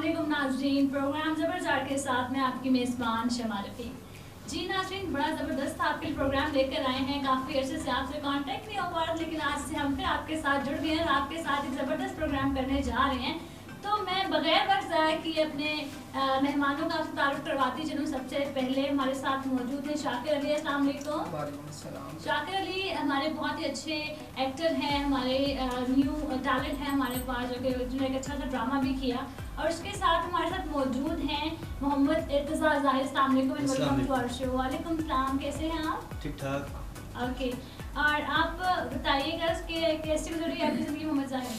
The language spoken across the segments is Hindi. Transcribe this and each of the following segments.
अस्सलामुअलैकुम नाज़रीन, प्रोग्राम ज़बरदस्त के साथ में आपकी मेज़बान शमा रफ़ी। जी नाज़रीन, बड़ा ज़बरदस्त आपके लिए प्रोग्राम लेकर आए हैं। काफ़ी अर्से से आपसे कांटेक्ट नहीं हो पा रहा, लेकिन आज से हम फिर आपके साथ जुड़ गए हैं और आपके साथ एक ज़बरदस्त प्रोग्राम करने जा रहे हैं। तो मैं बगैर वक्त ज़ाया किए अपने मेहमानों का आपसे तारुफ करवाती चलूँ। सबसे पहले हमारे साथ मौजूद हैं शाकिर अली। अस्सलाम वालेकुम। वालेकुम अस्सलाम। शाकिर अली हमारे बहुत ही अच्छे एक्टर हैं, हमारे न्यू टैलेंट है हमारे पास, जो कि जिन्होंने एक अच्छा सा ड्रामा भी किया। और उसके साथ हमारे साथ मौजूद हैं मोहम्मद इर्तिज़ा ज़ाहिर। अस्सलाम वालेकुम, वेलकम टू आवर शो। वालेकुम सलाम, कैसे हैं आप? ठीक ठाक। ओके, और आप बताइएगा कि कैसे गुजर रही है आपकी ज़िंदगी मोहम्मद ज़ाहिर?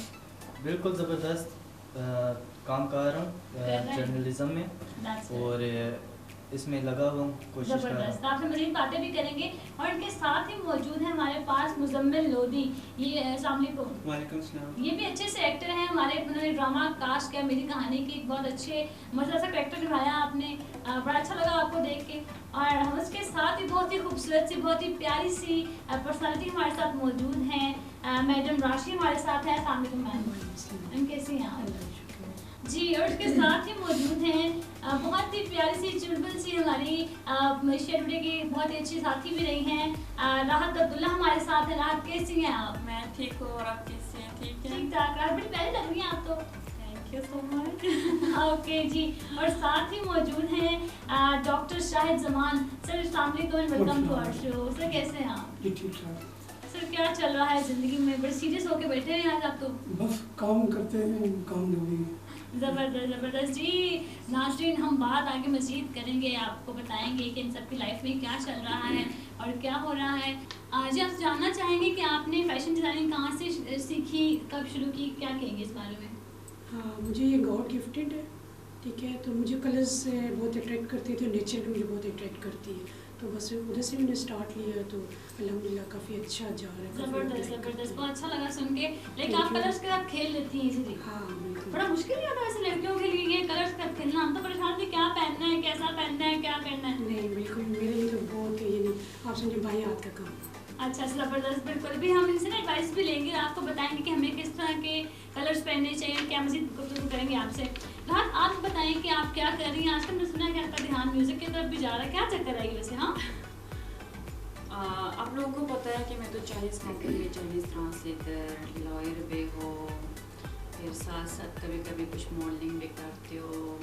बिल्कुल ज़बरदस्त काम कर रहा हूँ जर्नलिज्म में और इसमें लगा हुआ हूँ, कोशिश कर रहा हूँ। आपसे मज़ीद बातें भी करेंगे। और इनके साथ ही मौजूद है हमारे पास मुज़म्मिल लोधी। ये अस्सलाम वालेकुम। वालेकुम सलाम। ये भी अच्छे से एक्टर हैं हमारे, उन्होंने ड्रामा कास्ट किया मेरी कहानी की, बहुत अच्छे मज़े सा कैरेक्टर निभाया आपने, बड़ा अच्छा लगा आपको देख के। और हम उसके साथ ही बहुत ही खूबसूरत सी, बहुत ही प्यारी सी पर्सनालिटी हमारे साथ मौजूद हैं। मैडम राशि हमारे साथ है। अस्सलाम वालेकुम मैम, कैसी हैं आप? जी, और उसके साथ ही मौजूद हैं बहुत ही प्यारी सी चुलबुल सी हमारी शेरबे की बहुत ही अच्छी साथी भी रही हैं राहत अब्दुल्ला हमारे साथ है। राहत, कैसी हैं आप? मैं ठीक हूँ, और आप कैसे हैं? ठीक है, ठीक ठाक। राहत बड़ी प्यारी लग रही हैं आप तो। Thank you so much. Okay ji, और साथ ही मौजूद हैं डॉक्टर शाहिद जमान। सर अस्सलाम वालेकुम, welcome to our show. Sir कैसे हैं आप? जी ठीक ठाक। सर क्या चल रहा है ज़िंदगी में? बड़े सीरियस होके बैठे हैं आज आप तो। बस काम करते हैं, काम जरूरी है। ज़बरदस्त जी। नाज़रीन, हम बात आगे मज़ीद करेंगे, आपको बताएंगे कि इन सब की लाइफ में क्या चल रहा है और क्या हो रहा है। आज आप जानना चाहेंगे कि आपने फैशन डिज़ाइनिंग कहाँ से सीखी, कब शुरू की, क्या कहेंगे इस बारे में? हाँ, मुझे ये गॉड गिफ्टेड है, ठीक है। तो मुझे कलर्स से बहुत अट्रैक्ट करती है, तो नेचर भी मुझे बहुत अट्रैक्ट करती है। तो बस उधर से मैंने स्टार्ट लिया, तो अल्हम्दुलिल्लाह काफ़ी अच्छा जा रहा है। ज़बरदस्त, बहुत अच्छा लगा सुन के। लेकिन आप कलर्स के साथ खेल लेती हैं इजीली? हाँ बिल्कुल। बड़ा मुश्किल नहीं होता वैसे लड़कियों के लिए ये कलर्स का खेलना? हम तो परेशान थे, क्या पहनना है, कैसा पहनना है, क्या करना है। नहीं बिल्कुल, मेरे लिए तो बहुत ये नहीं, आप समझे भाई हाथ का काम। अच्छा, ज़बरदस्त। बिल्कुल, भी हम इनसे ना एडवाइस भी लेंगे, आपको बताएंगे कि हमें किस तरह के कलर्स पहनने चाहिए, क्या मज़ीद गुफ्तगू करेंगे आपसे। राहत, आप बताएं कि आप क्या कर रही हैं आजकल? मैंने सुना है कि आपका ध्यान म्यूज़िक की तरफ भी जा रहा है, क्या चक्कर है वैसे? हाँ, आप लोगों को पता है कि मैं तो चाइनीज़ कंपनी में चाइनीज़ ट्रांसलेटर, लॉयर भी हो, फिर साथ साथ कभी कभी कुछ मॉडलिंग भी करती हो।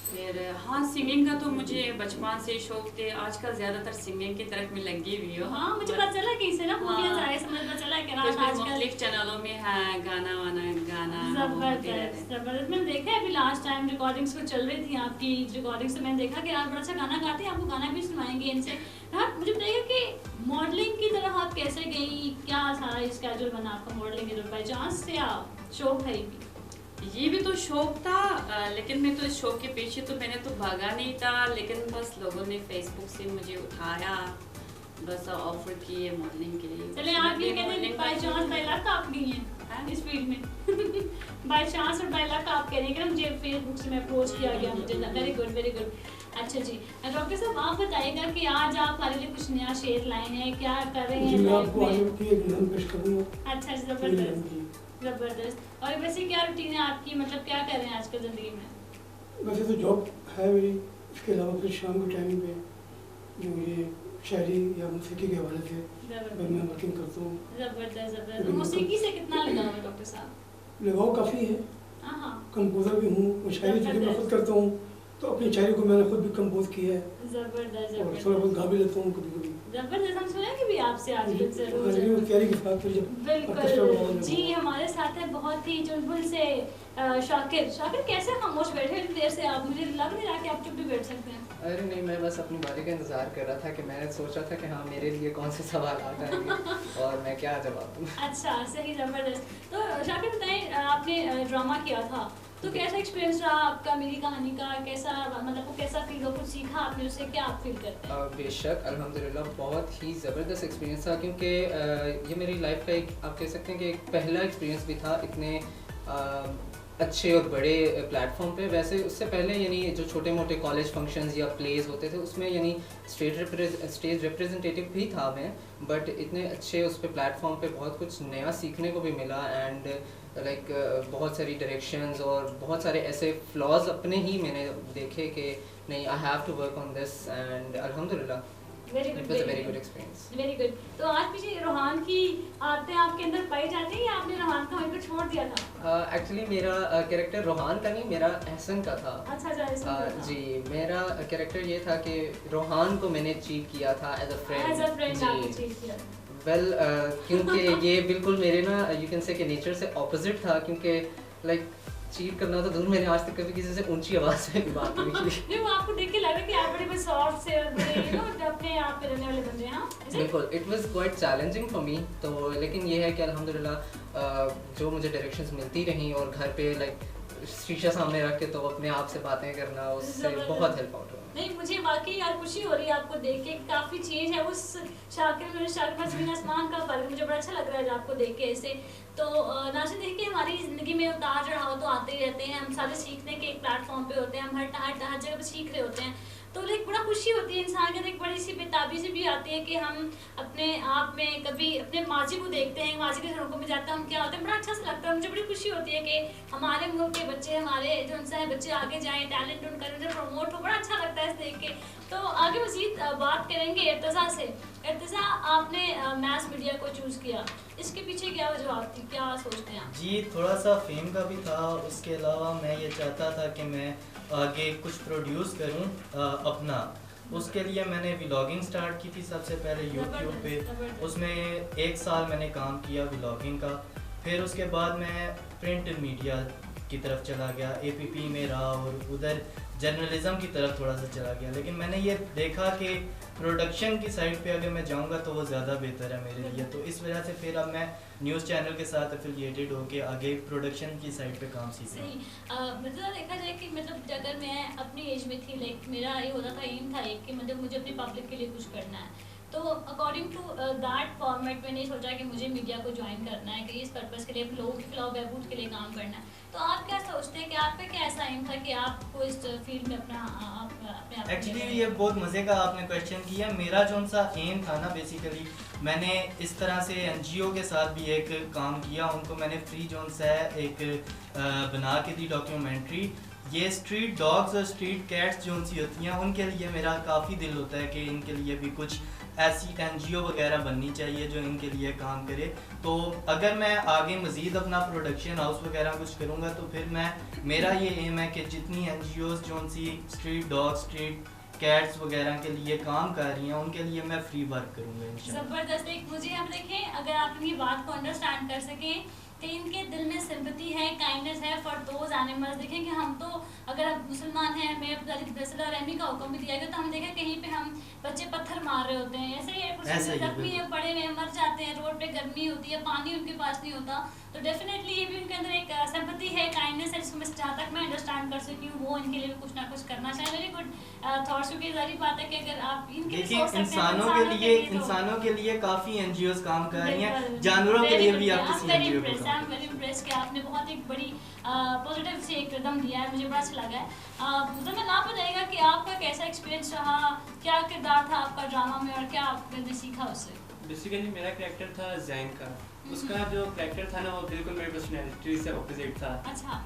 फिर हाँ, सिंगिंग का तो मुझे बचपन से शौक थे। आजकल ज़्यादातर सिंगिंग की तरफ में लगी हुई हो। हाँ, मुझे पता चला कि इससे ना मूवियाँ ज़ाहिर समझ पता चला कि राहत आजकल मुख्तलिफ चैनलों में है गाना वाना गाना। ज़बरदस्त। मैंने देखा है अभी लास्ट टाइम रिकॉर्डिंग्स को चल रही थी आपकी रिकॉर्डिंग्स, मैंने देखा कि आप बड़ा अच्छा गाना गाते हैं, आपको गाना भी सुनाएंगे इनसे। राहत, मुझे बताइए कि मॉडलिंग की तरफ आप कैसे गई, क्या सारा स्केड्यूल बना आपका मॉडलिंग की तरफ? बाई चांस से आप शौक है? ये भी तो शौक था, लेकिन मैं तो इस शौक के पीछे तो मैंने तो भागा नहीं था, लेकिन बस लोगों ने फेसबुक से मुझे उठाया, बस ऑफर किए मॉडलिंग के लिए। चले, आप ये कहते हैं बाई चांस बाई लक आप गई हैं इस फील्ड में? बाई चांस और बाई लक आप कह रही हैं कि मुझे फेसबुक से मैं अप्रोच किया गया, मुझे। Very good, very good. अच्छा जी, डॉक्टर साहब आप बताइएगा कि आज आप हमारे लिए कुछ नया शेर लाए हैं, क्या कर रहे हैं लाइफ में? अच्छा, ज़बरदस्त। और वैसे क्या रूटीन है आपकी, मतलब क्या कर रहे हैं आजकल ज़िंदगी में? वैसे तो जॉब है मेरी, इसके अलावा फिर शाम के टाइम पे जो ये शायरी या मौसीकी के हवाले से मैं वर्किंग करता हूँ। ज़बरदस्त। मौसीकी से कितना लगाव है डॉक्टर साहब? लगाव काफ़ी है, हाँ, कंपोज़र भी हूँ, शायरी जो मैं खुद करता हूँ, तो अपनी शायरी को मैंने खुद भी कंपोज किया है। ज़बरदस्त। और थोड़ा बहुत गा भी लेता हूँ कभी कभी। ज़बरदस्त, हम सुनेंगे भी आपसे आजकल ज़रूर। तैयारी के साथ बिल्कुल जी, हमारे साथ है बहुत ही चुलबुल से शाकिर। शाकिर, कैसे खामोश बैठे इतनी देर से आप? मुझे लग नहीं रहा कि आप चुप भी बैठ सकते हैं। अरे नहीं, मैं बस अपनी बारी का इंतज़ार कर रहा था कि मैंने सोचा था कि हाँ मेरे लिए कौन से सवाल आ जाएंगे और मैं क्या जवाब दूँ। अच्छा, सही, ज़बरदस्त। तो शाकिर बताएं, आपने ड्रामा किया था, तो कैसा एक्सपीरियंस रहा आपका मेरी कहानी का? कैसा, मतलब वो कैसा फील हो, कुछ सीखा आपने उससे, क्या आप फील करते हैं? बेशक, अल्हम्दुलिल्लाह बहुत ही ज़बरदस्त एक्सपीरियंस था, क्योंकि ये मेरी लाइफ का एक, आप कह सकते हैं कि एक पहला एक्सपीरियंस भी था इतने अच्छे और बड़े प्लेटफॉर्म पे, वैसे उससे पहले यानी जो छोटे मोटे कॉलेज फंक्शंस या प्लेस होते थे उसमें यानी स्टेज रिप्रेजेंटेटिव भी था मैं, बट इतने अच्छे उस पे प्लेटफॉर्म पे बहुत कुछ नया सीखने को भी मिला एंड लाइक बहुत सारी डायरेक्शंस और बहुत सारे ऐसे फ्लॉज अपने ही मैंने देखे कि नहीं I have to work on this and अल्हम्दुलिल्लाह it was a very good experience. Very good. तो आज पीछे रोहान की आदतें आपके अंदर पाई जाती हैं या आपने रोहान को वहीं पे छोड़ दिया था? एक्चुअली मेरा कैरेक्टर रोहान का नहीं, मेरा एहसन का था। अच्छा अच्छा जी, मेरा कैरेक्टर ये था कि रोहान को मैंने चीट किया था एज अ फ्रेंड जी। वेल क्योंकि ये बिल्कुल मेरे ना यू कैन से कि नेचर से ऑपोजिट था, क्योंकि लाइक चीट करना तो दूर, मैंने आज तक कभी किसी से ऊंची आवाज में बात नहीं की। नहीं, वो आपको देख के लग रहा है कि आप बड़े सॉफ्ट से और बड़े यू नो अपने आप पे रहने वाले बंदे हैं। हाँ बिल्कुल, it was quite challenging for me. तो लेकिन ये है कि अल्हम्दुलिल्लाह जो मुझे डायरेक्शंस मिलती रहीं और घर पे लाइक शीशा सामने रख के तो अपने आप से बातें करना, उससे बहुत हेल्प आउट हुआ। नहीं, मुझे वाकई यार खुशी हो रही है आपको देख के, काफ़ी चेंज है उस शाकिर में ज़मीन आसमान का फ़र्क, मुझे बड़ा अच्छा लग रहा है आपको देख के ऐसे। तो नाज़रीन देखिए, हमारी ज़िंदगी में उतार चढ़ाव तो आते ही रहते हैं, हम सारे सीखने के एक प्लेटफॉर्म पे होते हैं, हम हर जगह पे सीख रहे होते हैं। तो लाइक बड़ा खुशी होती है इंसान के अंदर, एक बड़ी सी बेताबी सी भी आती है कि हम अपने आप में कभी अपने माजी को देखते हैं, माजी के सड़कों में जाते हैं, हम क्या होते हैं, बड़ा अच्छा सा लगता है। मुझे बड़ी खुशी होती है कि हमारे मुल्क के बच्चे, हमारे जो उनसे है बच्चे आगे जाएँ, टैलेंट उनका प्रमोट हो, बड़ा अच्छा लगता है इस देख के। तो आगे मज़ीद बात करेंगे इर्तिज़ा से। इर्तिज़ा, आपने मैस मीडिया को चूज़ किया, इसके पीछे क्या वजह थी, क्या सोचते हैं आप? जी, थोड़ा सा फेम का भी था, उसके अलावा मैं ये चाहता था कि मैं आगे कुछ प्रोड्यूस करूं अपना। उसके लिए मैंने व्लॉगिंग स्टार्ट की थी सबसे पहले यूट्यूब पे। उसमें 1 साल मैंने काम किया व्लॉगिंग का। फिर उसके बाद मैं प्रिंट मीडिया की तरफ चला गया, APP में रहा और उधर जर्नलिज़म की तरफ थोड़ा सा चला गया। लेकिन मैंने ये देखा कि प्रोडक्शन की साइड पे अगर मैं जाऊंगा तो वो ज़्यादा बेहतर है मेरे लिए। तो इस वजह से फिर अब मैं न्यूज़ चैनल के साथ एफिलिएटेड होके आगे प्रोडक्शन की साइड पे काम सीख रहा हूँ। मतलब देखा जाए कि मतलब अगर मैं अपनी एज में थी, लाइक मेरा ये होता था, एम था एक कि मतलब मुझे अपनी पब्लिक के लिए कुछ करना है। तो अकॉर्डिंग टू दैट फॉर्मेट मैंने सोचा कि मुझे मीडिया को ज्वाइन करना है, कि इस पर्पज़ के लिए लोगों के खिलाफ बहबूद के लिए काम करना है। तो आप क्या सोचते हैं कि आपका क्या ऐसा एम था कि आपको इस फील्ड में अपने एक्चुअली ये बहुत मज़े का आपने क्वेश्चन किया। मेरा जो सा एम था ना, बेसिकली मैंने इस तरह से NGO के साथ भी एक काम किया, उनको मैंने फ्री जोन से एक बना के दी डॉक्यूमेंट्री। ये स्ट्रीट डॉग्स और स्ट्रीट कैट्स जो सी होती हैं, उनके लिए मेरा काफ़ी दिल होता है कि इनके लिए भी कुछ ऐसी NGO वगैरह बननी चाहिए जो इनके लिए काम करे। तो अगर मैं आगे मज़ीद अपना प्रोडक्शन हाउस वगैरह कुछ करूँगा तो फिर मेरा ये एम है कि जितनी NGOs जो सी स्ट्रीट डॉग्स, स्ट्रीट कैट्स वगैरह के लिए काम कर रही हैं, उनके लिए मैं फ्री वर्क करूँगा इंशाल्लाह। ज़बरदस्त। एक मुझे आप देखें, अगर आप इनकी बात को अंडरस्टैंड कर सकें कि इनके दिल में सिंपैथी है, काइंडनेस है फॉर दोज एनिमल्स। देखें कि हम तो अगर आप मुसलमान हैं, हमें रहमी का हुक्म भी दिया गया, तो हम देखें कहीं पे हम बच्चे पत्थर मार रहे होते हैं, ऐसे ही कुछ जख्मी है, पड़े हुए मर जाते हैं, रोड पे गर्मी होती है, पानी उनके पास नहीं होता। तो डेफिनेटली ये भी उनके अंदर एक सिंपैथी है, काइंडनेस है, जिसको मैं जहाँ तक मैं अंडरस्टैंड कर सकी हूँ, वो इनके लिए भी कुछ ना कुछ करना चाहिए। Very good thoughts. क्योंकि जारी बात है कि अगर आप इनके लिए सोच सकते हैं, इंसानों के लिए काफ़ी NGOs काम कर रही हैं, जानवरों के लिए भी आप किसी NGO को काम वेरी इम्प्रेस कि आपने बहुत एक बड़ी पॉजिटिव से एक कदम दिया है, मुझे बड़ा अच्छा लगा है। मुझे आप बताइएगा कि आपका कैसा एक्सपीरियंस रहा, क्या किरदार था आपका ड्रामा में और क्या आपने सीखा उससे? बेसिकली मेरा कैरेक्टर था जैन का। उसका जो कैरेक्टर था ना, वो बिल्कुल मेरी पर्सनैलिटी से ऑपोजिट था। अच्छा।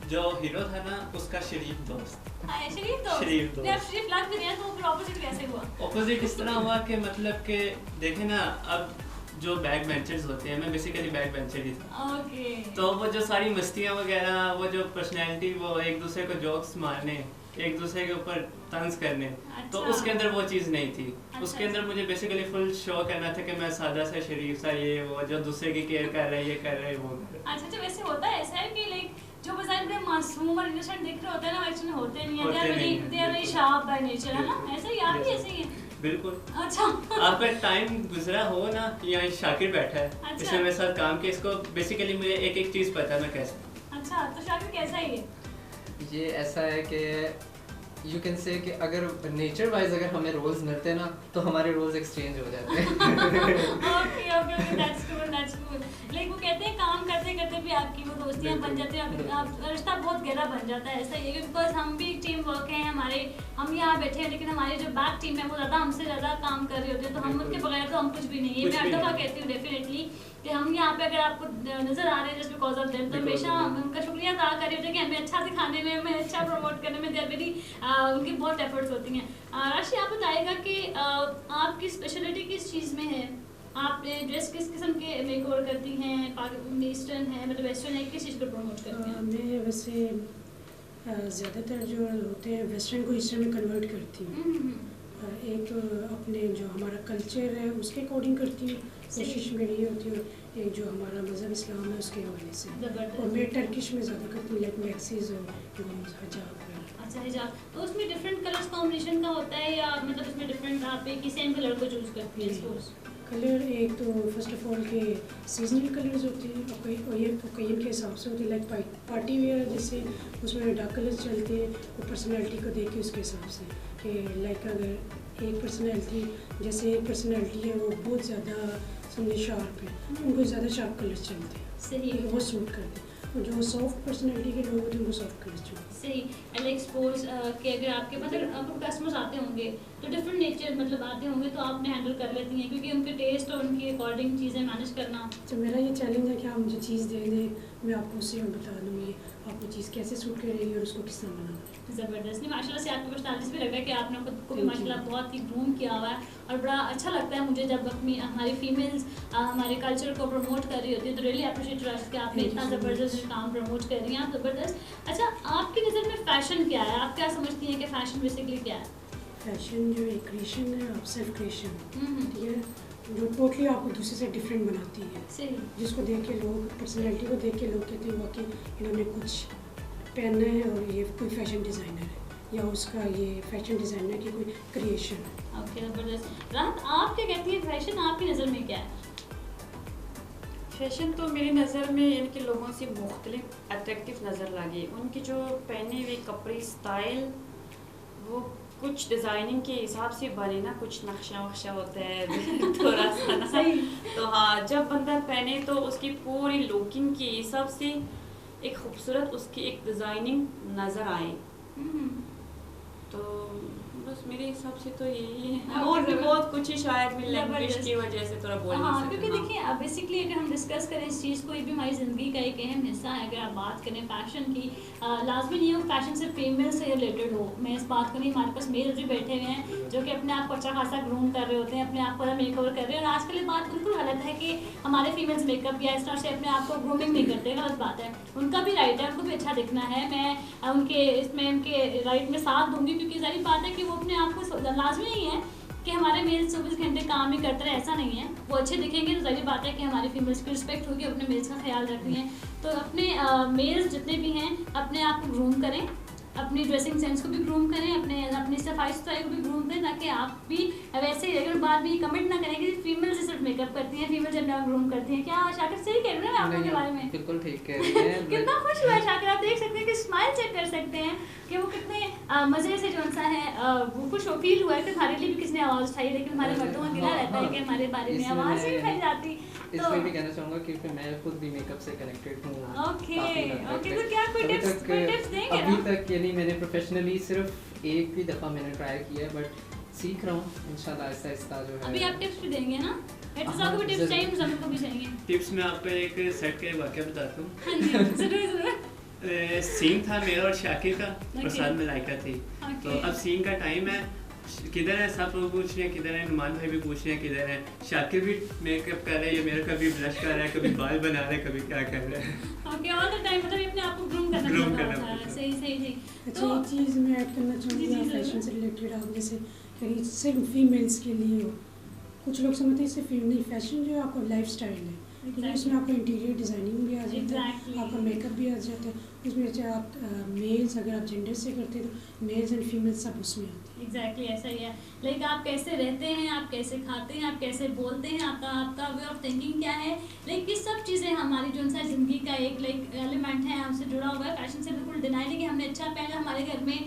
जो हीरो था ना, उसका शरीफ दोस्त। शरीफ दोस्त? शरीफ दोस्त। आप शरीफ लग भी रहे हैं, तो फिर ऑपोजिट कैसे हुआ? ऑपोजिट इस तरह हुआ कि मतलब कि देखे ना, अब जो बैक बेंचर्स होते हैं, मैं बेसिकली बैक बेंचर ही था। ओके। तो वो जो सारी मस्तियाँ वगैरह, वो जो पर्सनैलिटी, वो एक दूसरे को जोक्स मारने, एक दूसरे के ऊपर तंज करने, अच्छा। तो उसके अंदर वो चीज़ नहीं थी। अच्छा। उसके अंदर मुझे बेसिकली फुल शो करना था कि मैं सादा सा शरीफ सा, ये वो जो दूसरे की केयर कर रहा है, ये कर रहा है, वो कर रहा है। अच्छा, तो वैसे होता है ऐसा है कि लाइक जो बजाय बड़े मासूम और इनोसेंट दिख रहे होते हैं ना, एक्चुअली होते नहीं है, they are very sharp by nature, है ना? ऐसे ही आप भी ऐसे ही हैं। बिल्कुल। अच्छा। आपका टाइम गुजरा हो ना, यहाँ शाकिर बैठा है, अच्छा। इसने मेरे साथ काम किया, इसको बेसिकली मुझे एक एक चीज़ पता है मैं कैसे। अच्छा, तो शाकिर कैसा है ये? ये ऐसा है कि यू कैन से कि अगर नेचर वाइज अगर हमें रोल्स मिलते हैं ना, तो हमारे रोल्स एक्सचेंज हो जाते हैं। Okay okay, that's cool that's cool. Like वो कहते हैं काम करते करते भी भी आपकी वो दोस्तियाँ बन जाती हैं, आप रिश्ता बहुत गहरा बन जाता है। ऐसा ही है बिकॉज हम भी टीम वर्क हैं हमारे, हम यहाँ बैठे हैं लेकिन हमारे जो बैक टीम है वो ज़्यादा हमसे ज़्यादा काम कर रहे होते हैं, तो हम उनके बगैर तो हम कुछ भी नहीं है। मैं हर दफ़ा कहती हूँ डेफिनेटली कि हम यहाँ पे अगर आपको नजर आ रहे हैं जस्ट बिकॉज ऑफ देम, तो हमेशा हम उनका शुक्रिया अदा कर रहे होते हैं कि हमें अच्छा दिखाने में, हमें अच्छा प्रमोट करने में वेरी उनकी बहुत एफर्ट्स होती हैं। राशि आप बताएगा कि आपकी स्पेशलिटी किस चीज़ में है? आप ड्रेस किस किस्म के मेकओवर करती हैं? ईस्टर्न है मतलब वेस्टर्न है, किस चीज़ को प्रमोट करती हैं? मैं वैसे ज़्यादातर जो होते हैं वेस्टर्न को ईस्टर्न में कन्वर्ट करती हूँ। एक अपने जो हमारा कल्चर है उसके अकॉर्डिंग करती हूँ, कोशिश मेरी ये होती है एक जो हमारा मज़हब इस्लाम है उसके हवाले से। और मैं टर्किश में ज़्यादा करती हूँ, लाइक मैक्सीज और हिजाब। अच्छा हिजाब, तो उसमें डिफरेंट कलर्स कॉम्बिनेशन का होता है या मतलब उसमें डिफरेंट आप एक ही सेम कलर को चूज़ करती हैं? कलर एक तो फर्स्ट ऑफ ऑल के सीजनल कलर्स होते हैं और ये ओकेजन के हिसाब से होते हैं, लाइक पार्टी वेयर जैसे उसमें डार्क कलर्स चलते हैं, वो पर्सनैलिटी को देख के उसके हिसाब से कि लाइक अगर एक पर्सनैलिटी जैसे एक पर्सनैलिटी है वो बहुत ज़्यादा समझे शार्प है, उनको ज़्यादा शार्प कलर्स चलते हैं, सही है, वो सूट करते हैं। और जो सॉफ्ट पर्सनैलिटी के लोग होते हैं उनको सॉफ्ट कलर्स चाहिए। सही। लाइक सपोज कि अगर आपके मतलब आपको कस्टमर्स आते होंगे तो डिफरेंट नेचर मतलब आते होंगे तो आपने हैंडल कर लेती हैं क्योंकि उनके टेस्ट और उनके अकॉर्डिंग चीज़ें मैनेज करना। तो मेरा ये चैलेंज है कि आप मुझे चीज़ दे दें, मैं आपको उससे बता दूँगी आपको चीज़ कैसे सूट करेगी और उसको किस तरह बनाना। ज़बरदस्त। नहीं माशाल्लाह से आपकी पर्सनालिटी भी लग रहा है कि आपने खुद को भी माशाल्लाह बहुत ही ग्रूम किया हुआ है और बड़ा अच्छा लगता है मुझे जब अपनी हमारी फीमेल्स हमारे कल्चर को प्रमोट कर रही होती है तो रियली अप्रिशिएट कि आपने इतना ज़बरदस्त काम प्रमोट कर रही हैं आप, ज़बरदस्त। अच्छा, आपकी नज़र में फ़ैशन क्या है? आप क्या समझती हैं कि फ़ैशन बेसिकली क्या है? फैशन जो एक क्रिएशन है, आप सेल्फ क्रिएशन, ठीक है, जो टोटली आपको दूसरे से डिफरेंट बनाती है, सही, जिसको देख के लोग पर्सनैलिटी को देख के लोग कहते हैं वाकई इन्होंने कुछ पहनना है और ये कोई फैशन डिज़ाइनर है या उसका ये फैशन डिज़ाइनर की कोई क्रिएशन है। ओके, ज़बरदस्त। राहत, आप क्या कहती हैं फैशन आपकी नज़र में क्या है? फैशन तो मेरी नज़र में इनके लोगों से मुख्तलिफ अट्रैक्टिव नज़र लगे। उनके जो पहने हुए कपड़े स्टाइल वो कुछ डिज़ाइनिंग के हिसाब से बने ना, कुछ नक्शा वक्शा होता है थोड़ा सा ना। सही। तो हाँ, जब बंदा पहने तो उसकी पूरी लुकिंग के हिसाब से एक खूबसूरत उसकी एक डिज़ाइनिंग नज़र आए। तो बस मेरे हिसाब से तो यही है, और भी बहुत कुछ ही शायद मेरी लैंग्वेज की वजह से थोड़ा बोल नहीं सकती। क्योंकि देखिए बेसिकली अगर हम डिस्कस करें इस चीज़ को, ये भी हमारी ज़िंदगी का एक अहम हिस्सा है। अगर आप बात करें फैशन की, लाजमी नहीं हो फैशन सिर्फ फीमेल से रिलेटेड हो। मैं इस बात को नहीं, हमारे पास मेल भी बैठे हुए हैं जो कि अपने आप को अच्छा खासा ग्रूम कर रहे होते हैं, अपने आप को मेकओवर कर रहे हैं। और आजकल ये बात बिल्कुल गलत है कि हमारे फीमेल्स मेकअप या इस तरह से अपने आप को ग्रूमिंग नहीं करते, गलत बात है। उनका भी राइट है, उनको भी अच्छा दिखना है। मैं उनके इसमें उनके राइट में साथ दूंगी क्योंकि सारी बात है कि वो अपने आप को लाजमी नहीं है कि हमारे मेल्स 24 घंटे काम ही करते रहे, ऐसा नहीं है। वो अच्छे दिखेंगे तो सारी बात है कि हमारी फीमेल्स की रिस्पेक्ट होगी, अपने मेल्स का ख्याल रख रही हैं। तो अपने मेल्स जितने भी हैं अपने आप को ग्रूम करें, अपनी ड्रेसिंग सेंस को भी ग्रूम करें, अपनी सफाई सुथराई को भी ग्रूम करें, ताकि आप भी वैसे ही अगर बाद में कमेंट ना करें कि फीमेल से सिर्फ मेकअप करती हैं, फीमेल जब आप ग्रूम करती हैं। क्या शाकिर सही कह रहे हैं आप लोगों के बारे में? बिल्कुल ठीक कह रही हैं। कितना खुश हुआ शाकिर, आप देख सकते हैं कि स्माइल चेक कर सकते हैं कि वो कितने मज़े से जो सा है वो कुछ फील हुआ है कि हमारे लिए भी किसने आवाज़ उठाई, लेकिन हमारे मर्दों का गिला रहता है कि हमारे बारे में आवाज़ ही उठाई जाती। इसमें भी कहना चाहूँगा कि मैं खुद भी मेकअप से कनेक्टेड हूँ। ओके, तो क्या कोई टिप्स देंगे? अभी तक यानी मैंने प्रोफेशनली सिर्फ एक ही दफ़ा मैंने ट्राई किया है, बट सीख रहा हूँ इंशाल्लाह आहिस्ता आहिस्ता जो है। अभी आप टिप्स भी देंगे ना? एतज़ा को भी टिप्स चाहिए, मुझे को भी चाहिए टिप्स। मैं आपको एक सेट का वाक़या बताता हूँ। हाँ जी, ज़रूर। सीन था मेरा और शाकिर का और साथ में लाइका थी। तो अब सीन का टाइम है, किधर है सब लोग पूछ रहे हैं किधर है, नुमान भाई भी पूछ रहे हैं किधर है, शाकिर भी मेकअप कर रहा है, मेरा कभी ब्लश कर रहा है, कभी बाल बना रहा है, कभी क्या कर रहा है। ओके, ऑल द टाइम मतलब अपने आप को ग्रूम करना। सही। अच्छा, एक चीज़ मैं ऐड करना चाहूँगी फैशन से रिलेटेड। आप जैसे कहीं सिर्फ फीमेल्स के लिए हो, कुछ लोग समझते हैं सिर्फ नहीं, फैशन जो है आपका लाइफ स्टाइल है, क्योंकि उसमें आपका इंटीरियर डिज़ाइनिंग भी आ जाता है, आपका मेकअप भी आ जाता है उसमें। अच्छा, आप मेल्स अगर आप जेंडर से करते हैं तो मेल्स एंड फीमेल्स सब उसमें आते हैं। एग्जैक्टली ऐसा ही है। लाइक आप कैसे रहते हैं, आप कैसे खाते हैं, आप कैसे बोलते हैं, आपका वे ऑफ थिंकिंग क्या है, लाइक ये सब चीज़ें हमारी जो सा ज़िंदगी का एक लाइक एलिमेंट है, हमसे जुड़ा हुआ है। फैशन से बिल्कुल डिनाई नहीं कि हमने अच्छा पहना, हमारे घर में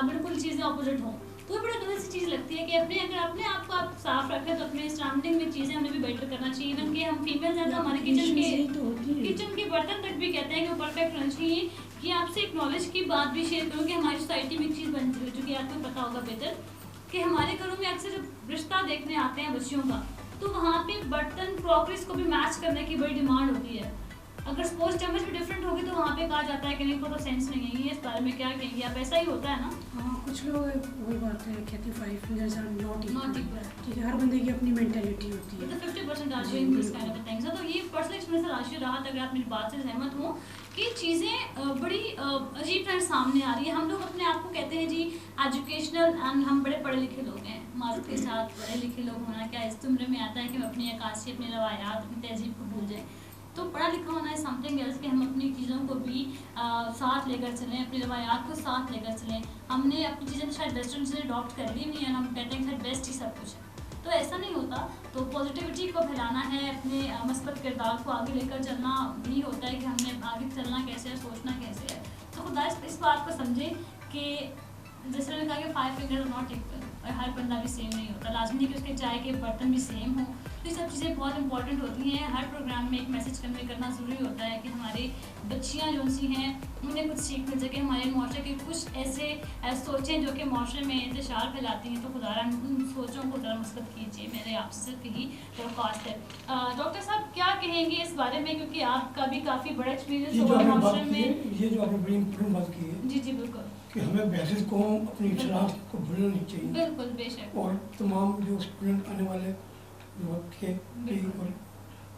बिल्कुल चीज़ें अपोजिट हों। तो बड़ा गलत सी चीज़ लगती है कि अगर अपने आप को आप साफ रखें तो अपने सराउंडिंग में चीज़ें हमें भी बेटर करना चाहिए। इवन कि हम फीमेल हैं तो हमारे किचन के बर्तन तक भी कहते हैं कि वो परफेक्ट होना चाहिए। कि आपसे एक नॉलेज की बात भी शेयर करूँ कि हमारी सोसाइटी में एक चीज़ बन चुकी है, आपको पता होगा बेहतर, कि हमारे घरों में अक्सर जब रिश्ता देखने आते हैं बच्चियों का तो वहाँ पे बर्तन क्रॉकरीज को भी मैच करने की बड़ी डिमांड होती है। अगर सपोज चम्मच भी डिफरेंट होगी तो वहाँ पे कहा जाता है कि नहीं, को तो सेंस नहीं है, ये इस बारे में क्या कहेंगे आप? ऐसा ही होता है ना? हाँ, कुछ लोग वही बात है कहते हैं 5 fingers are not Not equal। equal। ठीक है, हर बंदे की अपनी मेंटालिटी होती है। तो 50% are in this kind of things. तो ये पर्सनल एक्सपीरियंस राशि रहा था, अगर आप मेरी बात से सहमत हो कि चीज़ें बड़ी अजीब तरह सामने आ रही है। हम लोग अपने आप को कहते हैं जी एजुकेशनल एंड हम बड़े पढ़े लिखे लोग हैं, मार्क्स के साथ पढ़े लिखे लोग होना क्या इस उम्र में आता है कि हम अपनी अक्कासी, अपनी रवायात, अपनी तहजीब को भूल जाएं। तो पढ़ा लिखा होना है समथिंग एल्स कि हम अपनी चीज़ों को भी साथ लेकर चलें, अपनी रवायात को साथ लेकर चलें। हमने अपनी चीज़ें शायद वेस्टर्न चीज़ें अडॉप्ट कर ली नहीं है, हम कहते हैं शायद बेस्ट ही सब कुछ है, तो ऐसा नहीं होता। तो पॉजिटिविटी को फैलाना है, अपने मस्बत किरदार को आगे लेकर चलना भी होता है कि हमने आगे चलना कैसे है, सोचना कैसे है। तो खुदा इस बात को समझे कि जैसे मैंने कहा कि 5 fingers नॉट इक्वल, और हर बंदा भी सेम नहीं होता, लाजमी नहीं कि उसके चाय के बर्तन भी सेम हो। तो ये सब चीज़ें बहुत इंपॉर्टेंट होती हैं। हर प्रोग्राम में एक मैसेज कन्वे करना ज़रूरी होता है कि हमारी बच्चियाँ जो सी हैं उन्हें कुछ सीख मिल सके, हमारे माशरे के कुछ ऐसे सोचें जो कि माशरे में इंतशार फैलाती हैं। तो खुदारा उन सोचों को ज़रा मस्बत कीजिए, मेरे आपसे सिर्फ यही दरख्वास्त है। डॉक्टर साहब क्या कहेंगे इस बारे में, क्योंकि आपका भी काफ़ी बड़ा एक्सपीरियंस होगा माशरे में। ये जो आपने बड़ी इम्पोर्टेंट बात की है जी जी बिल्कुल, कि हमें बहस को अपनी शनाख्त को भूलना नहीं चाहिए, बिल्कुल बेशक, और तमाम जो स्टूडेंट आने वाले जो वक्त के और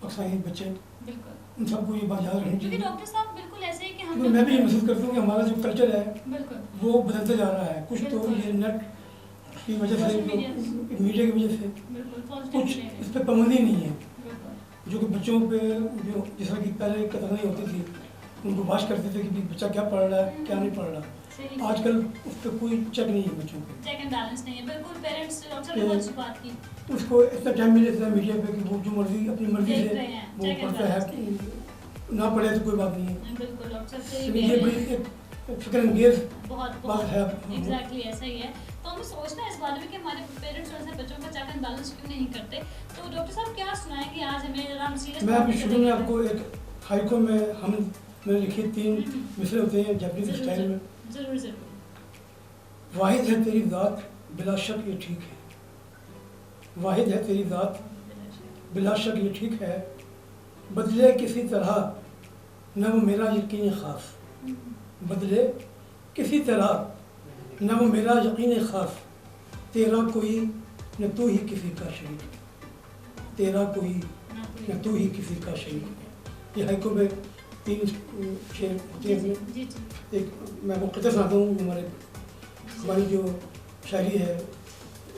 अक्सर बच्चे बिल्कुल, उन सबको ये बात याद रखनी क्योंकि चाहिए। डॉक्टर साहब बिल्कुल ऐसे है कि हम तो मैं भी ये महसूस करता हूँ कि हमारा जो कल्चर है बिल्कुल वो बदलते जा रहा है। कुछ तो बिल्कुल। ये नेट की वजह से, मीडिया की वजह से बिल्कुल कुछ पॉजिटिव इस पर पाबंदी नहीं है, बिल्कुल जो कि बच्चों पे जो जिस तरह की पहले कतल नहीं होती थी, उनको बात करते थे कि बच्चा क्या पढ़ रहा है क्या नहीं पढ़ रहा। सही, आजकल उस पर कोई चेक नहीं है बच्चों पे, चेक एंड बैलेंस नहीं है। बिल्कुल पेरेंट्स डॉक्टर ने बहुत अच्छी बात की, उसको इतना टाइम मिले था मीडिया पे कि वो जो मर्जी अपनी मर्जी देख से रहे हैं, वो check and पढ़ता है, balance ना पढ़े तो कोई बात नहीं है। बिल्कुल डॉक्टर तो से ये बड़ी एक फिक्र अंगेज बहुत बात बहुत है। एग्जैक्टली ऐसा ही है। तो हमें सोचना है इस बारे में कि हमारे पेरेंट्स जो है बच्चों का चेक एंड बैलेंस क्यों नहीं करते। तो डॉक्टर साहब क्या सुनाएं कि आज हमें जरा सीरियस मैं अभी शुरू में आपको एक हाइको में मैंने लिखी 3 मिसरे होते हैं जापानीज स्टाइल में। जरूर जरूर। वाहिद है तेरी ज़ात बिला शक ये ठीक है, वाहिद है तेरी ज़ात बिला शक ये ठीक है, बदले किसी तरह न वो मेरा यकीन ख़ास, बदले किसी तरह न वो मेरा यकीन ख़ास, तेरा कोई न तू ही किसी का शरीक, तेरा कोई न तू ही किसी का शरीक। ये हाइको में 3 शेर होते हैं। जी जी एक मैं वो कतः सुनाता हूँ, हमारी जो शायरी है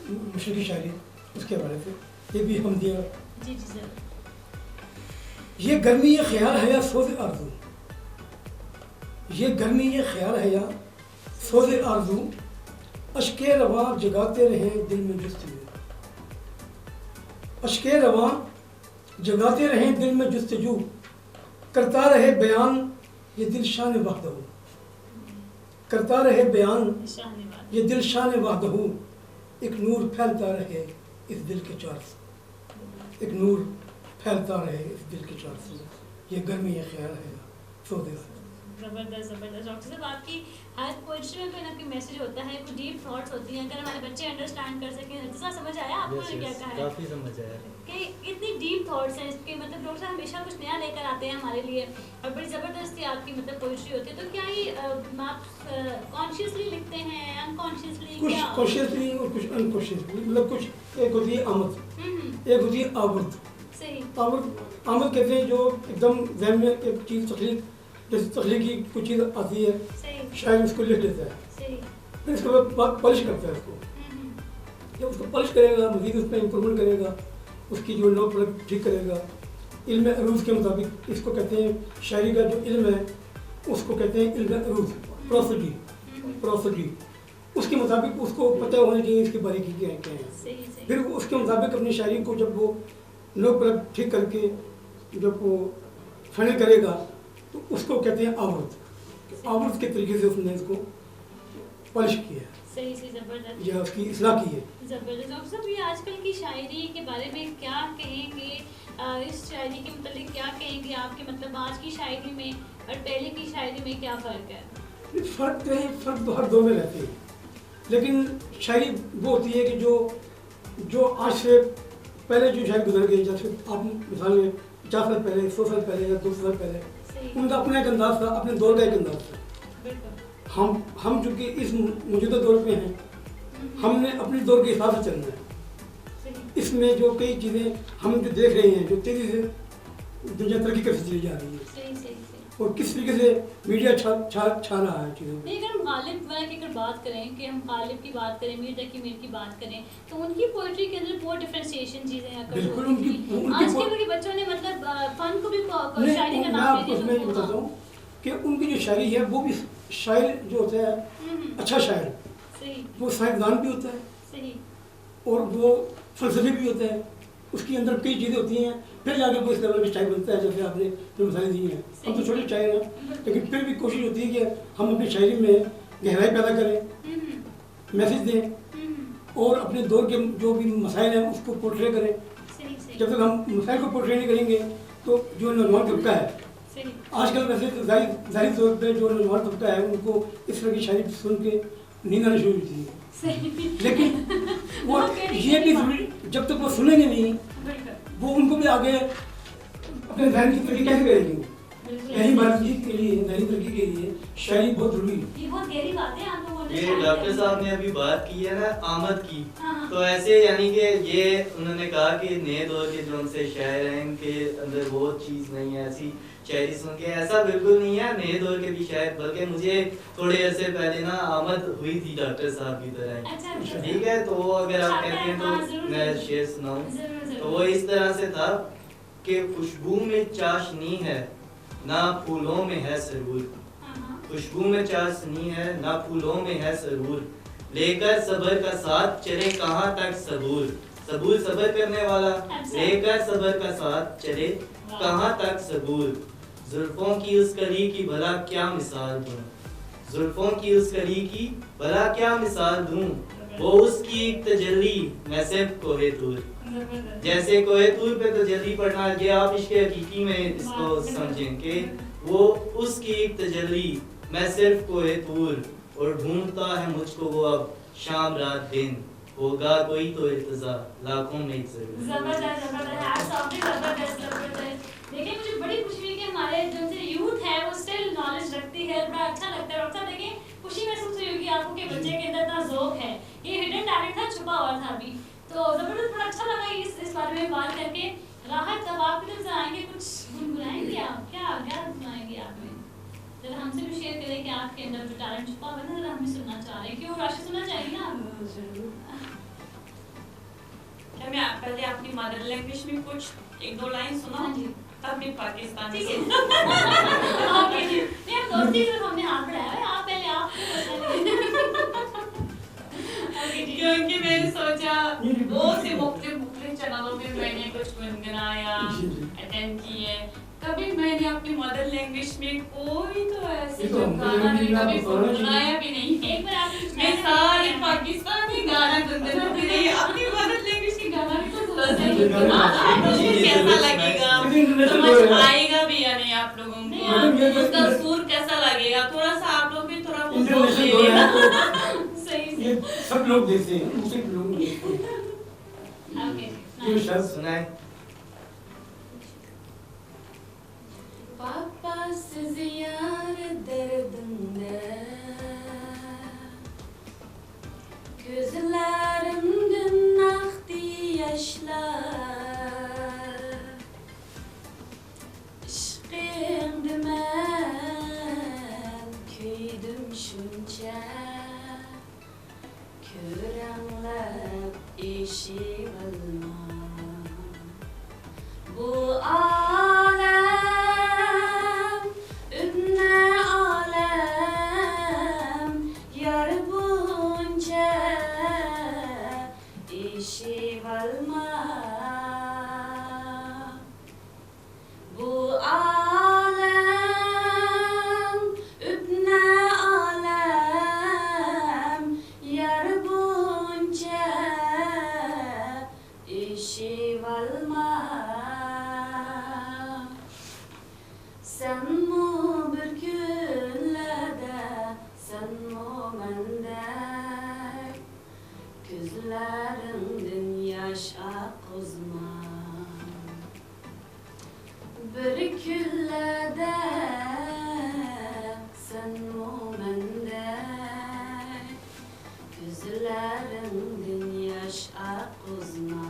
मशरक़ी शायरी उसके हवाले से, ये भी हम दिया। जी जी जरूर। ये गर्मी ये ख्याल है या सोज़ आरज़ू, ये गर्मी ये ख्याल है या सोज़ आरज़ू, अश्के रवां जगाते रहे दिल में जुस्तजू, अश्के रवां जगाते रहे दिल में जुस्तजू, करता रहे बयान ये दिल शान वहदहू, करता रहे बयान शानदार। ये दिल शान वहदहू, एक नूर फैलता रहे इस दिल के चार से, एक नूर फैलता रहे इस दिल के चार से, ये गर्मी ये ख्याल है सोदे। जबरदस्त जबरदस्त। डॉक्टर साहब आपकी हर पोइट्री में कोई ना कोई मैसेज होता है, कुछ डीप थॉट्स होती हैं, अगर हमारे बच्चे अंडरस्टैंड कर सकें। जैसा समझ आया आपको ने क्या कहा है काफ़ी समझ आया कि इतनी डीप थॉट्स हैं इसके, मतलब डॉक्टर साहब हमेशा कुछ नया लेकर आते हैं हमारे लिए, और बड़ी ज़बरदस्ती आपकी मतलब पोइट्री होती है। तो क्या ये आप कॉन्शियसली लिखते हैं, अनकॉन्शियसली? कुछ कॉन्शियसली और कुछ अनकॉन्शियसली, मतलब कुछ एक होती है आमद, एक होती है आवर्त। सही। आमद कहते हैं जो एकदम ज़हन में एक चीज़ तख्लीक, जैसे तख्लीकी कुछ चीज़ आती है, सही शायद उसको लिख लेता है, सही। फिर उसके बाद पॉलिश करता है उसको, जब उसको पॉलिश करेगा मज़ीद उसमें इम्प्रूवमेंट करेगा, उसकी जो लो प्रोडक्ट ठीक करेगा। इल्म अरूज के मुताबिक इसको कहते हैं, शायरी का जो इल्म है उसको कहते हैं इल्म अरूज, प्रोसोडी। उसके मुताबिक उसको पता होना चाहिए इसकी बारीकी क्या क्या है। सही सही। फिर वो उसके मुताबिक अपनी शायरी को जब वो लो प्रोडक्ट ठीक करके जब वो फाइनल करेगा तो उसको कहते हैं आवर्त। आवर्त के तरीके से उसने इसको पॉलिश की है सही से जबरदस्त या उसकी इसलाह की है। जबरदस्त। डॉक्टर साहब, ये आजकल की शायरी के बारे में क्या कहेंगे? इस शायरी के मतलब क्या कहेंगे आपके, मतलब आज की शायरी में और पहले की शायरी में क्या फ़र्क है? फ़र्क तो है, फ़र्क तो हर दो में रहते हैं, लेकिन शायरी वो होती है कि जो आज से पहले जो शायरी गुजर गई, जैसे आप मिसाल में 50 साल पहले, 100 साल पहले या 200 साल पहले, सही। उनका अपना एक अंदाज था, अपने दौर का एक अंदाज था। बिल्कुल। हम चूँकि इस मौजूदा दौर पे हैं, हमने अपने दौर के हिसाब से चलना है। सही। इसमें जो कई चीज़ें हम जो देख रहे हैं, जो तेज़ी से दुनिया तरक्की करती चली जा रही है, सही सही सही। और किस तरीके से मीडिया छा रहा है चीज़ों में। नहीं, अगर हम गालिब की अगर बात करें, कि हम गालिब की बात करें, मीर तकी मीर की बात करें, तो उनकी पोइट्री के अंदर बहुत डिफरेंशिएशन चीज़ें बिल्कुल होती उनकी थी। आज के बच्चों ने मतलब फन को भी शायरी का मैं नाम आपको दे उसमें दिया। बताता हूँ कि उनकी जो शायरी है, वो भी शायर जो होता है, अच्छा शायर, सही वो साइंसदान भी होता है सही। और वो फलसफी भी होता है। उसके अंदर कई चीज़ें होती हैं, फिर जाके वो इस लेवल में शायर बनता है। जैसे आपने जो मिसालें दी हैं, हम तो छोटे शायर हैं, लेकिन फिर भी कोशिश होती है कि हम अपनी शायरी में गहराई पैदा करें, मैसेज दें और अपने दौर के जो भी मसाइल हैं उसको पोर्ट्रे करें। सही सही जब तक हम मसाइल को पोर्ट्रे नहीं करेंगे तो जो नौजवान तबका है, सही। आजकल वैसे तो जाहिर तौर पे जो नौजवान तबका है उनको इस तरह की शायरी सुन के नींद आनी शुरू होती है, सही। लेकिन वो ये भी जरूरी, जब तक वो सुनेंगे नहीं, बिल्कुल वो उनको भी आगे अपने ध्यान की तरक्की कैसे करेंगे। बिल्कुल। यही बातचीत के लिए, ध्यान तरक्की के लिए शायरी बहुत जरूरी है। ये बहुत गहरी बात है, आपको बोलना ये चाहिए। डॉक्टर साहब ने अभी बात की है ना आमद की, हाँ। तो ऐसे यानी कि ये उन्होंने कहा कि नए दौर के जो उनसे शायर हैं उनके अंदर वो चीज़ नहीं है, ऐसी शायरी सुन के, ऐसा बिल्कुल नहीं है। नए दौर के भी शायर, बल्कि मुझे थोड़े अरसे पहले ना आमद हुई थी डॉक्टर साहब की तरह। अच्छा अच्छा। ठीक है, तो वो अगर आप अच्छा, कहते हैं हाँ, तो जरूर, मैं जरूर। शेर सुनाऊं। जरूर जरूर। तो वो इस तरह से था कि खुशबू में चाशनी है ना फूलों में है सरूर, हाँ, हाँ। खुशबू में चाशनी है ना फूलों में है सरूर, लेकर सबर का साथ चले कहाँ तक सबूर, सबूर सबर करने वाला, अच्छा। लेकर सबर का साथ चले कहाँ तक सबूर, जुल्फों की उस कली की भला क्या मिसाल दूं, जुल्फों की उस कली की भला क्या मिसाल दूं, वो उसकी एक तजल्ली मैं सिर्फ कोहे तूर, जैसे कोहे तूर पे तजल्ली पढ़ना, ये आप इश्क हकीकी में इसको समझें कि वो उसकी एक तजल्ली मैं सिर्फ कोहे तूर, और ढूंढता है मुझको वो अब शाम रात दिन, होगा कोई तो इल्तिजा लाखों में एक जरूर। जबरदस्त जबरदस्त यार, सबसे जबरदस्त जबरदस्त। देखिए, मुझे बड़ी खुशी हुई कि हमारे जो से यूथ है वो स्टिल नॉलेज रखती है, बड़ा अच्छा लगता है। डॉक्टर साहब देखिए, खुशी महसूस हुई होगी आपको कि बच्चे के अंदर इतना ज़ौक है, ये हिडन टैलेंट था, छुपा हुआ था अभी। तो जबरदस्त, बड़ा अच्छा लगा इस बारे में बात करके। राहत, अब आपकी तरफ से आएंगे, कुछ गुनगुनाएंगे आप? क्या क्या गुनगुनाएंगे आप में? जरा हमसे भी शेयर करें कि आपके अंदर जो टैलेंट छुपा हुआ है, जरा हम भी सुनना चाह रहे हैं। क्यों राशि सुनना चाहिए ना आप? ज़रूर। क्या मैं पहले अपनी मदर लैंग्वेज में कुछ एक दो लाइन सुना, हाँ जी। तब मैं पाकिस्तानी ठीक है। सुना। ओके जी। नहीं, हम दोस्ती से हमने हाथ बढ़ाया है, आप पहले आप ओके जी। क्योंकि मैंने सोचा बहुत से मुख्तलिफ चैनलों में मैंने कुछ गुनगुनाया, अटेंड किए, कभी मैंने अपनी मदर लैंग्वेज में कोई तो ऐसे ये तो गाना नहीं कभी बताना चाहिए। गुनगुनाया भी नहीं है। एक बार आप मैं सारे पाकिस्तानी गाना गुनगुनाती रही, अपनी मदर लैंग्वेज की गाना भी तो सुना सही। आप लोगों को कैसा लगेगा, समझ आएगा भी या नहीं आप लोगों को, उसका सुर कैसा लगेगा, थोड़ा सा आप लोग भी थोड़ा वो सोच इंटरनेशनल दौर है लीजिएगा। तो सही ये से। सब लोग देखते हैं, दूसरे लोग नहीं देखते हैं। ओके ये जी। शब्द सुनाए। Papa ziyar derdinde, gözlerimden aktı yaşlar, Işkım dümen köydüm şunca, Körenlep eşi olma. Bu alem, ünne alem, yar bunca işi varma. bir küllede sen mumende gözlerinden yaş akızma.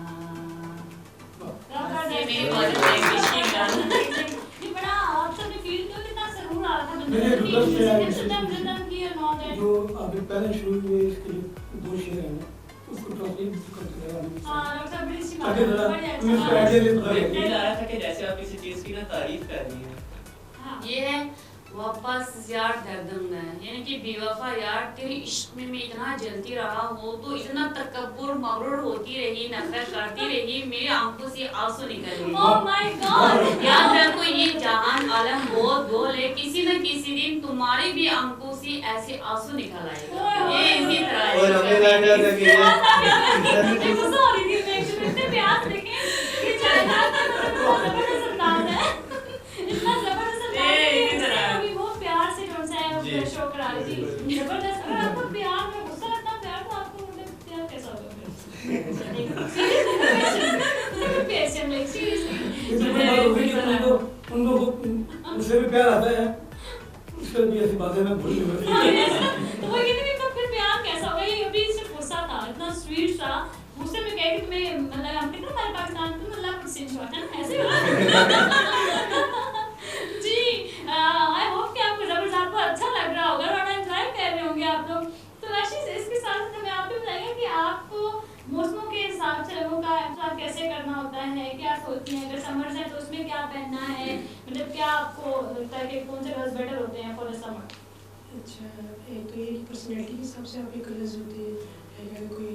ये मेरी बहुत अच्छी गाना ये बड़ा आप सबने फील किया कितना सुरूर आ रहा था मेरे रुदल से आया रदम की और नॉट दैट जो अभी पहले शुरू हुए इसके दो शेर हैं उसको ट्रांसलेट करके लगा हां डॉक्टर साहब बड़ी सी बात ताकि जरा बड़ी तुम्हें इसका अच्छा आइडिया ले मुझे पता फील आ रहा था कि जैसे आप किसी चीज़ की ना तारीफ कर रही हैं। हां ये है वापस यार दर्दम है, यानी कि बेवफा यार तेरे इश्क में मैं इतना जलती रहा हो तो इतना तकब्बुर मगरूर होती रही, नफरत करती रही, मेरी आंखों से आंसू निकल गए। ओह माय गॉड याद रखो ये जहान आलम बहुत गोल है, किसी न किसी दिन तुम्हारी भी आंखों से ऐसे आंसू निकल आएगा। ये इसी तरह और हमें लगा था कि मुझे गुस्सा हो रही थी मैं एक्चुअली इतने प्यार से देखे कि जायदाद का बहुत जबरदस्त अंदाज है, इतना जबरदस्त अंदाज है अभी वो प्यार से जो है शो करा रही थी जबरदस्त। अगर आपको प्यार में गुस्सा इतना प्यार तो आपको मतलब प्यार कैसा होगा फिर पेशेंट लाइक सीरियसली उनको मुझसे भी प्यार आता है, उससे भी ऐसी बातें मैं भूल नहीं तो वो कहते हैं तो फिर प्यार कैसा होगा। ये अभी सिर्फ गुस्सा था, इतना स्वीट था, मुझसे मैं कह कि तुम्हें मतलब हम कहते हैं हमारे पाकिस्तान में अल्लाह कुछ सिंह शॉट है ना ऐसे जी। आई होप कि आपको जबरदस्त अच्छा लग रहा होगा और एंजॉय कर रहे होंगे आप लोग। तो वैसे इसके साथ हमें आप भी बताइएगा कि आपको मौसमों के हिसाब से रंगों का इंतजाम कैसे करना होता है, क्या सोचती हैं अगर समर है तो उसमें क्या पहनना है, मतलब क्या आपको लगता है कि कौन से कलर्स बेटर होते हैं फॉर द समर? अच्छा, एक तो ये पर्सनैलिटी के हिसाब से आपके कलर्स होते हैं, अगर कोई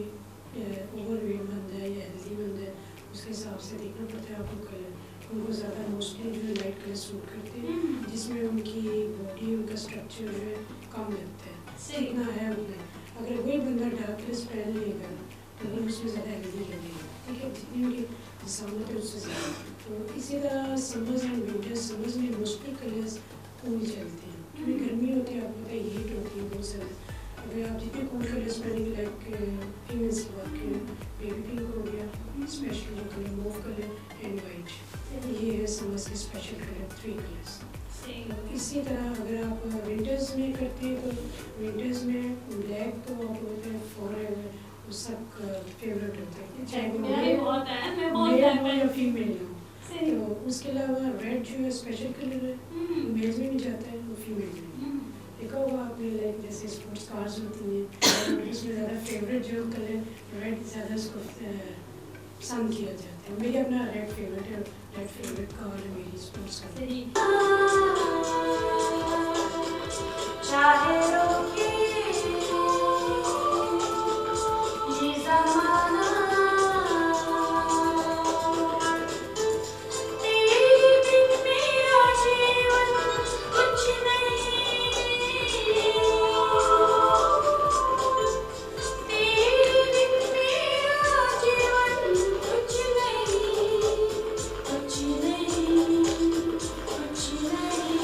ओवरवेट बंदा है या हेल्दी बंदा है उसके हिसाब से देखना पड़ता है आपको कलर। उनको ज़्यादा मोस्टली जो है लाइट कलर सूट करते हैं जिसमें उनकी बॉडी उनका स्ट्रक्चर जो है कम लगता है, इतना है उतना। अगर कोई बंदा डार्क कलर्स पहन लेगा तो वो उसमें ज़्यादा हेल्दी लगेगा, ठीक है, जितनी उनकी जिसामत है उससे ज़्यादा। तो इसी तरह समर्स एंड विंटर्स, समर्स में मोस्टली कलर्स कूल चलते हैं क्योंकि गर्मी होती है, आपको पता है हीट होती है बहुत सारी। अगर आप जितने कूल कलर्स पहनेंगे लाइक फीमेल्स की बात करें, बेबी पिंक हो गया, स्पेशल जो colour move colour and white, ये है समर्स के स्पेशल कलर 3 कलर्स। इसी तरह अगर आप विंटर्स में करते हैं तो विंटर्स में ब्लैक तो आपको होता है फॉरएवर, वो सब फेवरेट होता है, चाहे वो मेल हो या फीमेल हो। तो उसके अलावा रेड जो है स्पेशल कलर है, मेल्स में भी जाता है वो फीमेल में। देखा होगा आपने लाइक जैसे स्पोर्ट्स कार्स होती हैं उसमें ज़्यादा फेवरेट जो कलर रेड ज़्यादा उसको पसंद किया जाता है। मेरी अपना रेड फेवरेट है, रेड फेवरेट कार है मेरी स्पोर्ट्स कार। चाहे रोके ये ज़माना तेरे बिन मेरा जीवन कुछ नहीं, तेरे बिन मेरा जीवन कुछ नहीं, कुछ नहीं, कुछ नहीं।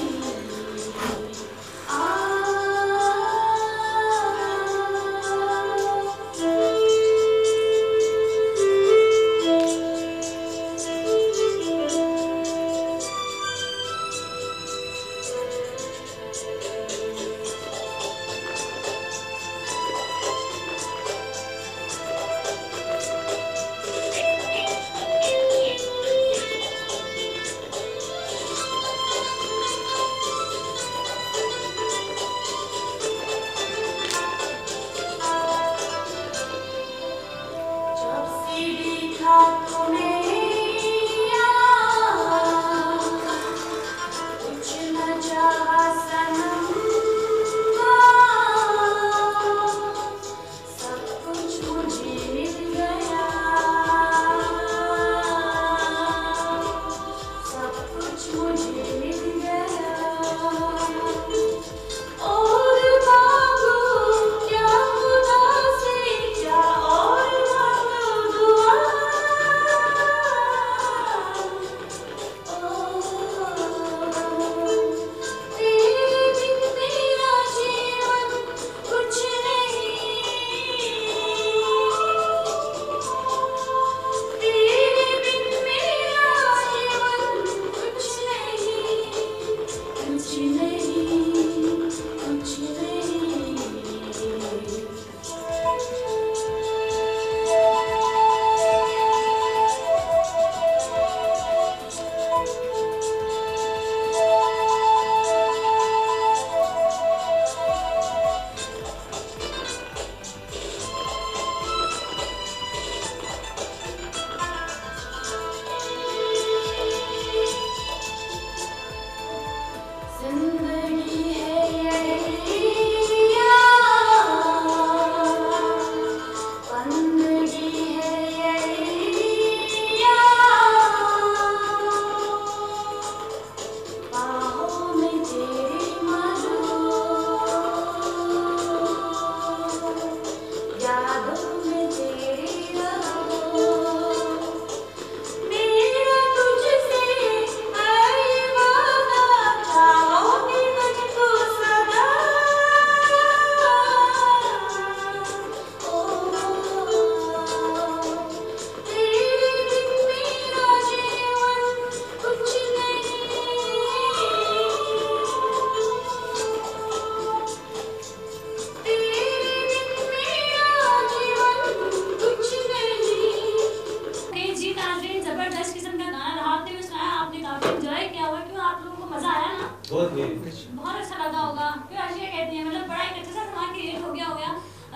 एंजॉय किया होगा, क्यों आप लोगों को मजा आया ना? बहुत अच्छा लगा होगा, क्यों आशिया कहती है, मतलब बड़ा एक अच्छा सा सामान क्रिएट हो गया होगा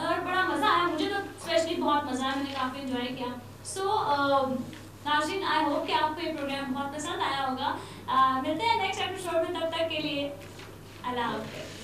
और बड़ा मजा आया, मुझे तो स्पेशली बहुत मजा आया, मैंने काफी एंजॉय किया। सो नाज़रीन, आई होप कि आपको ये प्रोग्राम बहुत पसंद आया होगा। मिलते हैं नेक्स्ट एपिसोड में, तब तक के लिए अल्लाह हाफ़िज़।